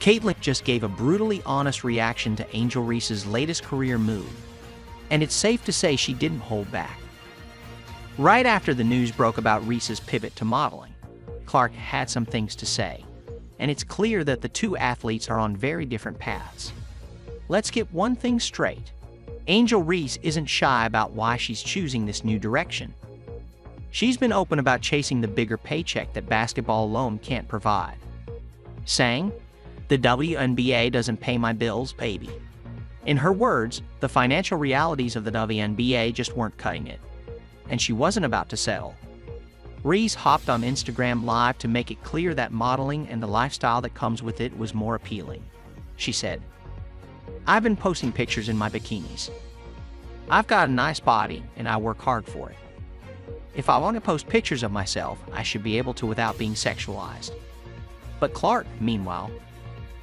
Caitlin just gave a brutally honest reaction to Angel Reese's latest career move, and it's safe to say she didn't hold back. Right after the news broke about Reese's pivot to modeling, Clark had some things to say, and it's clear that the two athletes are on very different paths. Let's get one thing straight. Angel Reese isn't shy about why she's choosing this new direction. She's been open about chasing the bigger paycheck that basketball alone can't provide, saying, "The WNBA doesn't pay my bills, baby." In her words, the financial realities of the WNBA just weren't cutting it, and she wasn't about to settle. Reese hopped on Instagram Live to make it clear that modeling and the lifestyle that comes with it was more appealing. She said, "I've been posting pictures in my bikinis. I've got a nice body and I work hard for it. If I want to post pictures of myself, I should be able to without being sexualized." But Clark, meanwhile,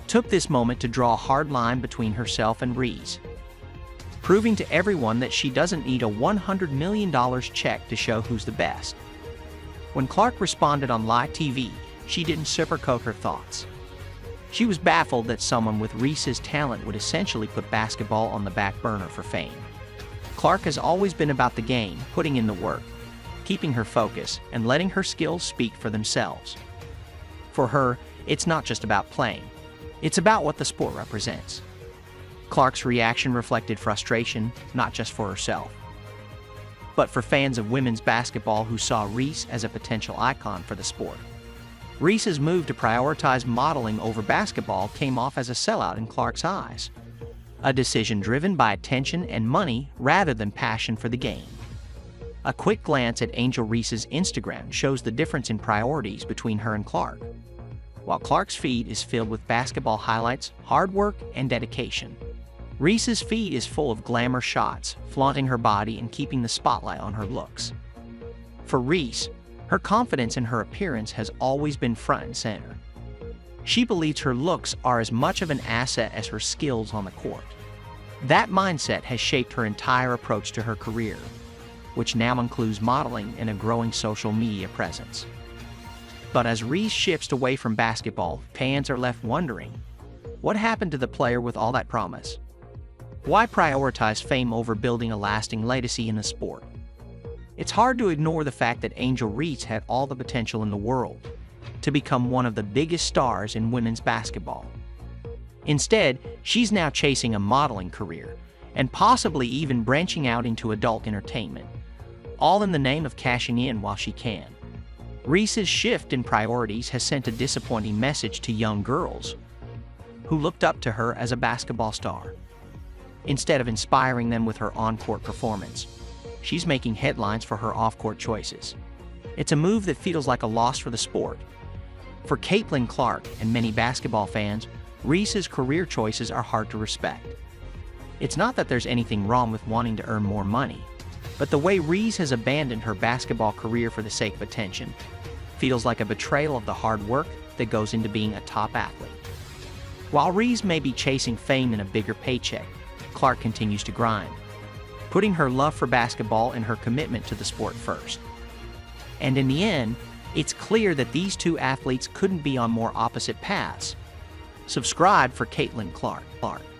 took this moment to draw a hard line between herself and Reese, proving to everyone that she doesn't need a $100 million check to show who's the best. When Clark responded on live TV, she didn't sugarcoat her thoughts. She was baffled that someone with Reese's talent would essentially put basketball on the back burner for fame. Clark has always been about the game, putting in the work, keeping her focus, and letting her skills speak for themselves. For her, it's not just about playing. It's about what the sport represents. Clark's reaction reflected frustration, not just for herself, but for fans of women's basketball who saw Reese as a potential icon for the sport. Reese's move to prioritize modeling over basketball came off as a sellout in Clark's eyes, a decision driven by attention and money rather than passion for the game. A quick glance at Angel Reese's Instagram shows the difference in priorities between her and Clark. While Clark's feed is filled with basketball highlights, hard work, and dedication, Reese's feed is full of glamour shots, flaunting her body and keeping the spotlight on her looks. For Reese, her confidence in her appearance has always been front and center. She believes her looks are as much of an asset as her skills on the court. That mindset has shaped her entire approach to her career, which now includes modeling and a growing social media presence. But as Reese shifts away from basketball, fans are left wondering, what happened to the player with all that promise? Why prioritize fame over building a lasting legacy in the sport? It's hard to ignore the fact that Angel Reese had all the potential in the world to become one of the biggest stars in women's basketball. Instead, she's now chasing a modeling career and possibly even branching out into adult entertainment, all in the name of cashing in while she can. Reese's shift in priorities has sent a disappointing message to young girls who looked up to her as a basketball star. Instead of inspiring them with her on-court performance, she's making headlines for her off-court choices. It's a move that feels like a loss for the sport. For Caitlin Clark and many basketball fans, Reese's career choices are hard to respect. It's not that there's anything wrong with wanting to earn more money, but the way Reese has abandoned her basketball career for the sake of attention feels like a betrayal of the hard work that goes into being a top athlete. While Reese may be chasing fame and a bigger paycheck, Clark continues to grind, putting her love for basketball and her commitment to the sport first. And in the end, it's clear that these two athletes couldn't be on more opposite paths. Subscribe for Caitlin Clark.